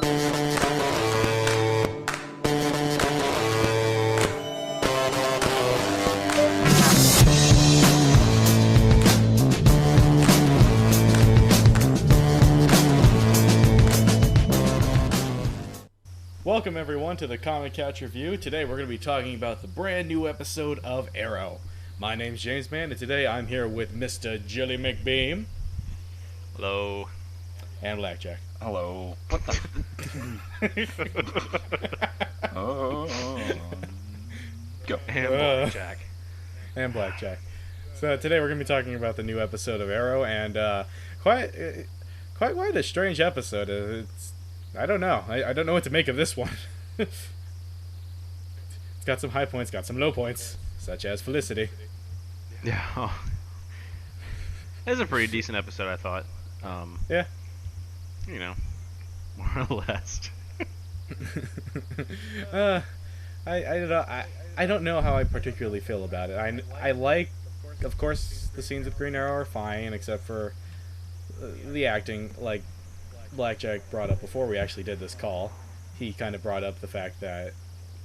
Welcome everyone to the Comic Catch Review. Today we're going to be talking about the brand new episode of Arrow. My name's JamesMan, and today I'm here with Mr. JillyMcBeam. Hello. And Blackjack. Hello. What the? Go. And Blackjack. And Blackjack. So today we're going to be talking about the new episode of Arrow, and quite a strange episode. I don't know. I don't know what to make of this one. It's got some high points, got some low points, such as Felicity. Yeah. It was a pretty decent episode, I thought. Yeah. You know, more or less. I don't know how I particularly feel about it. I like, of course, the scenes with Green Arrow are fine, except for the acting, like Blackjack brought up before we actually did this call. He kind of brought up the fact that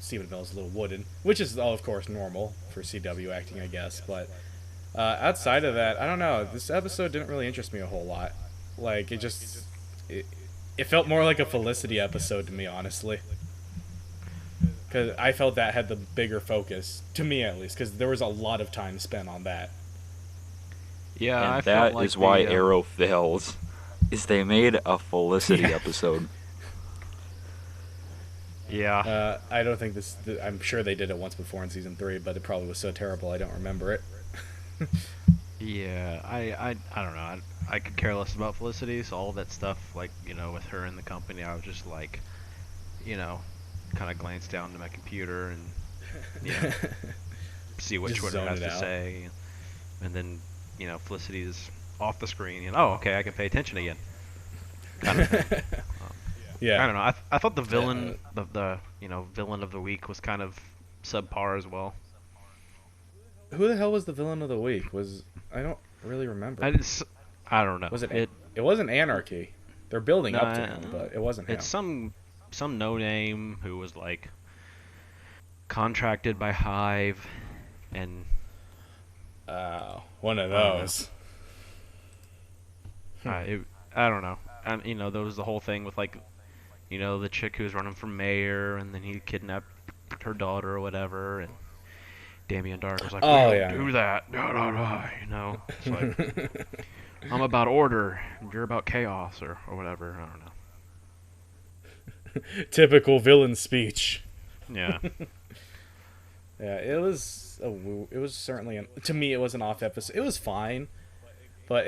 Stephen Amell is a little wooden, which is, of course, normal for CW acting, I guess. But outside of that, I don't know. This episode didn't really interest me a whole lot. Like, it felt more like a Felicity episode to me, honestly. Because I felt that had the bigger focus, to me at least, because there was a lot of time spent on that. Yeah, and I that felt like is why Arrow fails. Is they made a Felicity episode. Yeah. I don't think this... I'm sure they did it once before in Season 3, but it probably was so terrible I don't remember it. Yeah, I don't know. I could care less about Felicity, so all that stuff, like, you know, with her in the company, I was just like, you know, kind of glance down to my computer and, you know, see what Just Twitter zone has it to out. say. And then, you know, Felicity's off the screen, and oh, okay, I can pay attention again. Kind of thing. Yeah. I don't know. I thought the villain, the you know, villain of the week was kind of subpar as well. Who the hell was the villain of the week? I don't really remember. I don't know. Was it? It wasn't Anarchy. They're building up to him, but it wasn't him. It's some no name who was like contracted by Hive, and one of those. I don't know. You know, there was the whole thing with, like, you know, the chick who was running for mayor, and then he kidnapped her daughter or whatever, and Damien Dark was like, Oh, "We yeah. don't do that." No, you know. It's like, I'm about order, and you're about chaos, or whatever. I don't know. Typical villain speech. Yeah. Yeah, it was certainly to me it was an off episode. It was fine, but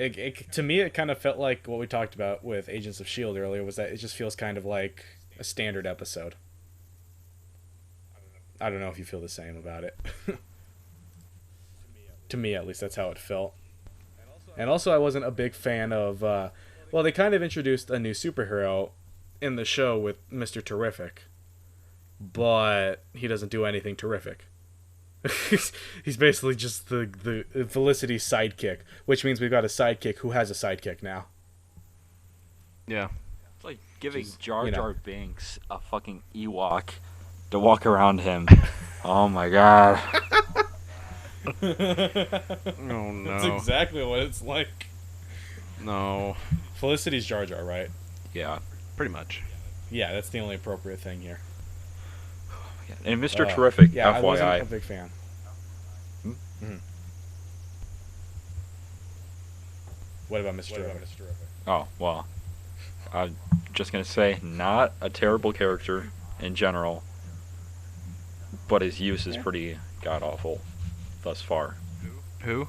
to me it kind of felt like what we talked about with Agents of S.H.I.E.L.D. earlier, was that it just feels kind of like a standard episode. I don't know if you feel the same about it. To me, at least, that's how it felt. And also, I wasn't a big fan of... well, they kind of introduced a new superhero in the show with Mr. Terrific. But he doesn't do anything terrific. He's basically just the Felicity sidekick, which means we've got a sidekick who has a sidekick now. Yeah. It's like giving Just, Jar you know. Jar Binks a fucking Ewok to walk around him. Oh my god. Oh no. That's exactly what it's like. No. Felicity's Jar Jar, right? Yeah. Pretty much. Yeah, that's the only appropriate thing here. And Mr. Terrific, Yeah, I wasn't FYI. a big fan. Hmm? What about Mr. Terrific? Oh, well. I'm just going to say, not a terrible character in general, but his use is pretty god-awful thus far. Who?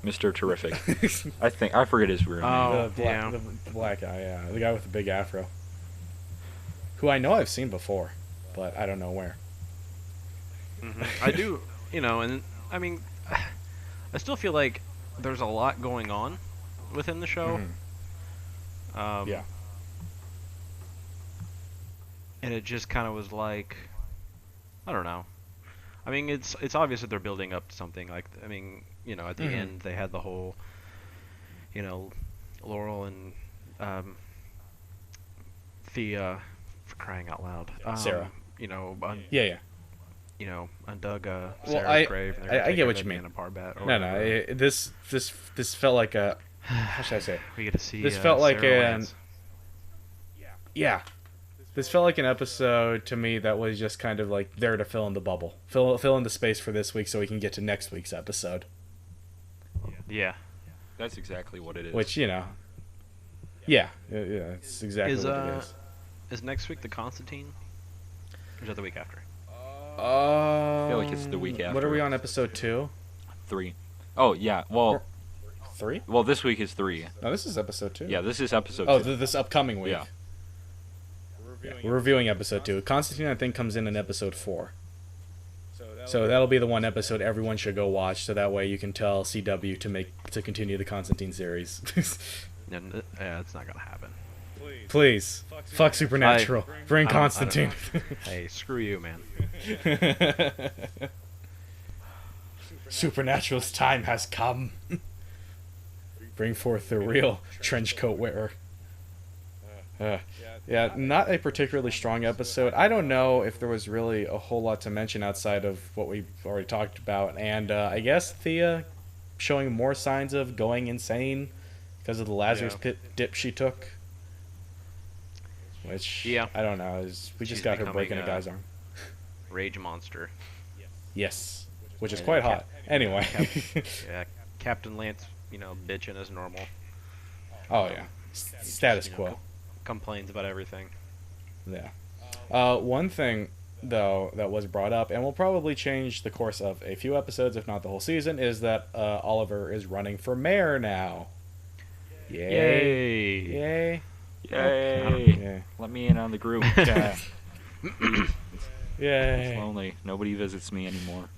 Mr. Terrific. I forget his real name. Oh, The black guy, yeah. The guy with the big afro. Who I know I've seen before, but I don't know where. I do, you know, and I mean, I still feel like there's a lot going on within the show. Yeah. And it just kind of was like, I don't know. I mean, it's obvious that they're building up to something. Like, I mean, you know, at the end they had the whole, you know, Laurel and Thea crying out loud. Sarah. You know, Yeah. undug Well, Sarah's grave. And they're gonna I take get her what to you mean. Nana Parbat or No, whatever. this felt like a, how should I say it? We get to see. This felt like Sarah an, Lance. yeah. This felt like an episode to me that was just kind of like there to fill in the bubble, fill in the space for this week, so we can get to next week's episode. Yeah. That's exactly what it is. Which yeah, it's exactly what it is. Is next week the Constantine? Or is that the week after? I feel like it's the week after. What are we on, episode 2? 3. Oh yeah. Well, 3? well, this week is 3. No, this is episode 2. Yeah, this is episode 2. Oh, this upcoming week. Yeah. We're reviewing episode 2. Constantine, I think, comes in episode 4. So that'll be the one episode everyone should go watch, so that way you can tell CW to continue the Constantine series. Yeah, it's not gonna happen. Please, fuck Supernatural. Bring I don't Constantine. Hey, screw you, man. Supernatural's time has come. Bring forth the real trench coat wearer. Yeah, not a particularly strong episode. I don't know if there was really a whole lot to mention outside of what we've already talked about. And I guess Thea showing more signs of going insane because of the Lazarus pit dip she took. Which, I don't know. We just got her breaking a guy's arm. Rage monster. Yes. Which is quite hot. Anyway. Yeah, Captain Lance, bitching as normal. Oh, yeah. Status quo. Complains about everything. Yeah. One thing, though, that was brought up, and will probably change the course of a few episodes, if not the whole season, is that Oliver is running for mayor now. Yay. Yay. Yay. Let me in on the group. Yeah. Yay. It's lonely. Nobody visits me anymore.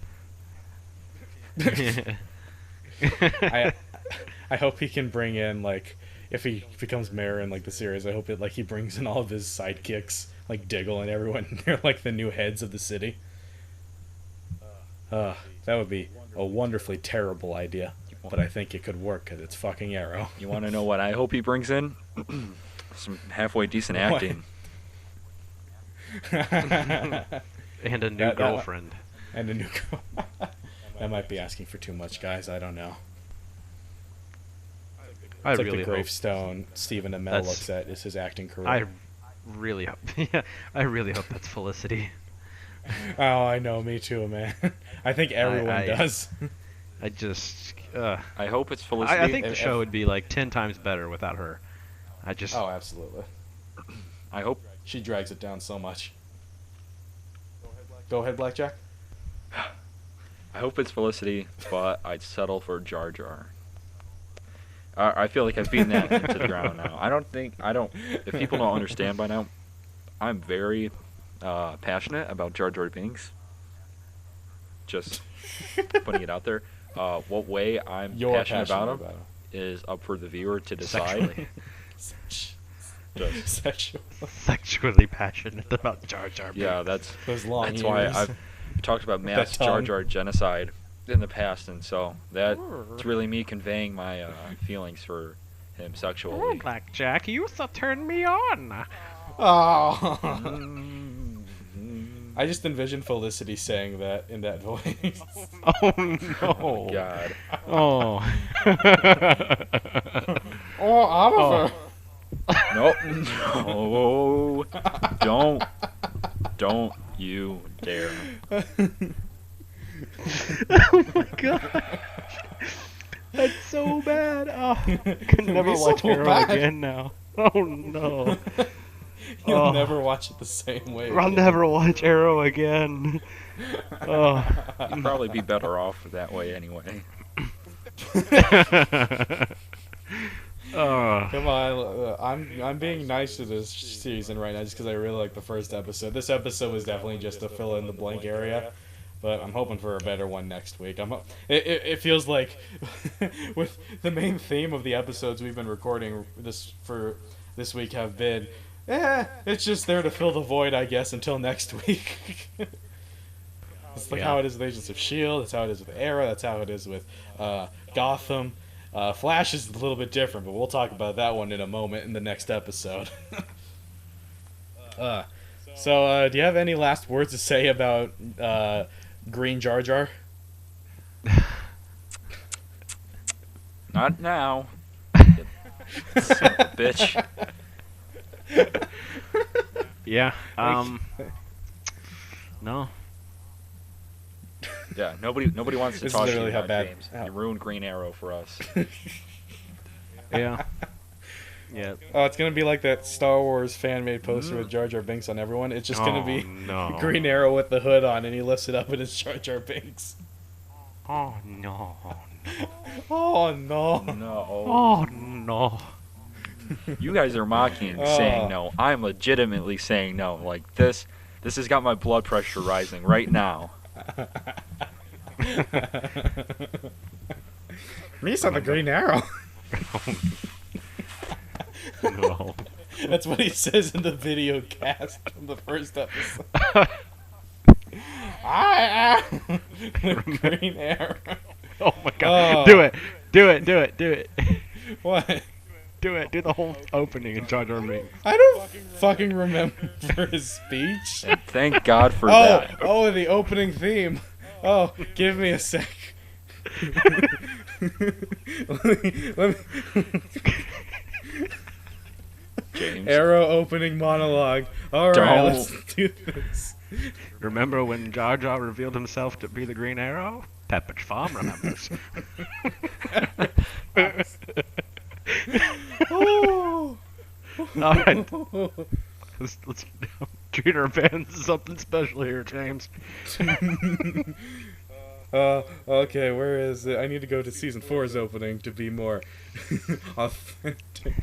I hope he can bring in, like, if he becomes mayor in, like, the series, I hope he brings in all of his sidekicks, like Diggle and everyone. They're like the new heads of the city. That would be a wonderfully terrible idea, but I think it could work because it's fucking Arrow. You want to know what I hope he brings in? Some halfway decent acting. And a new girlfriend. And a new girl. That might be asking for too much, guys. I don't know. It's like the gravestone Stephen Amell looks at is his acting career. I really hope. Yeah, I really hope that's Felicity. Oh, I know. Me too, man. I think everyone does. I just. I hope it's Felicity. I think the show would be like 10 times better without her. Oh, absolutely. I hope she drags it down so much. Go ahead, Blackjack. I hope it's Felicity, but I'd settle for Jar Jar. I feel like I've beaten that into the ground now. I don't. If people don't understand by now, I'm very passionate about Jar Jar Binks. Just putting it out there. What way I'm passionate about him is up for the viewer to decide. Sexually passionate about Jar Jar Binks. Yeah, that's why I've talked about mass Jar Jar genocide in the past, and so that's really me conveying my feelings for him sexually. Oh, Blackjack, you used to turn me on. Oh. I just envisioned Felicity saying that in that voice. Oh no! Oh my God! Oh. Oh, Oliver. No! Don't you dare! Oh my God! That's so bad. Oh, I can never watch Arrow again now. Oh no! You'll never watch it the same way. I'll never watch Arrow again. Oh. You'd probably be better off that way anyway. Come on, I'm being nice to this season right now just because I really like the first episode. This episode was definitely just to fill in the blank area, but I'm hoping for a better one next week. It feels like with the main theme of the episodes we've been recording this week have been, it's just there to fill the void, I guess, until next week. It's like how it is with Agents of S.H.I.E.L.D., that's how it is with Arrow, that's how it is with Gotham. Flash is a little bit different, but we'll talk about that one in a moment in the next episode. So, do you have any last words to say about Green Jar Jar? Not now. You son of a bitch. Yeah. No. Yeah, nobody wants to This is talk to you literally how now, bad- James. how- You ruined Green Arrow for us. Yeah. Yeah. Oh, it's gonna be like that Star Wars fan-made poster with Jar Jar Binks on everyone. It's just gonna be no. Green Arrow with the hood on, and he lifts it up, and it's Jar Jar Binks. Oh no. Oh no! No. Oh no. You guys are mocking, saying no. I'm legitimately saying no. Like this has got my blood pressure rising right now. Me saw the Green Arrow. No. That's what he says in the video cast from the first episode. I am the Green Arrow. Oh my god. Oh. Do it. Do it. Do it. Do it. What? Do it. Do the whole opening and Jar Jar Binks. I don't fucking remember his speech. And thank God for Oh, that. oh, the opening theme. Oh, give me a sec. let me. James. Arrow opening monologue. All right, Don't. let's do this. Remember when Jar Jar revealed himself to be the Green Arrow? Pepperidge Farm remembers. Oh. All right. Let's treat our fans to something special here, James. Okay, where is it? I need to go to season 4's opening to be more authentic.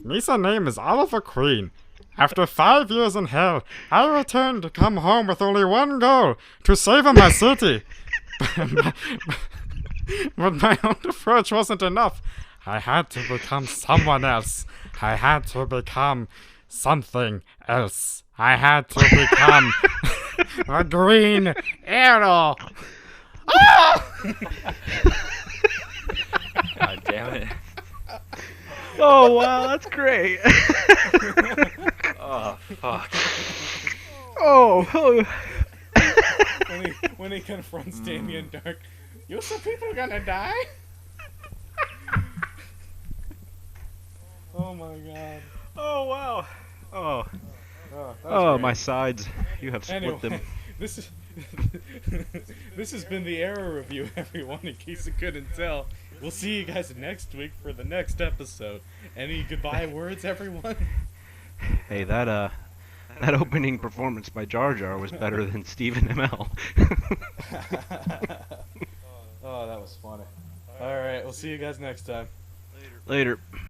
Misa's name is Oliver Queen. After 5 years in hell, I returned to come home with only one goal, to save my city. But my own approach wasn't enough. I had to become someone else. I had to become something else. I had to become a Green Arrow. God damn it. Oh wow, that's great. Oh, fuck. Oh. When he confronts Damien Dark, you some people gonna die? Oh my god. Oh wow. Oh. Oh, Oh, my sides. You have split Anyway, them. this is this has been the Arrow review, everyone. In case you couldn't tell, we'll see you guys next week for the next episode. Any goodbye words, everyone? Hey, that opening performance by Jar Jar was better than Stephen ML. Oh, that was funny. All right, we'll see you guys next time. Later.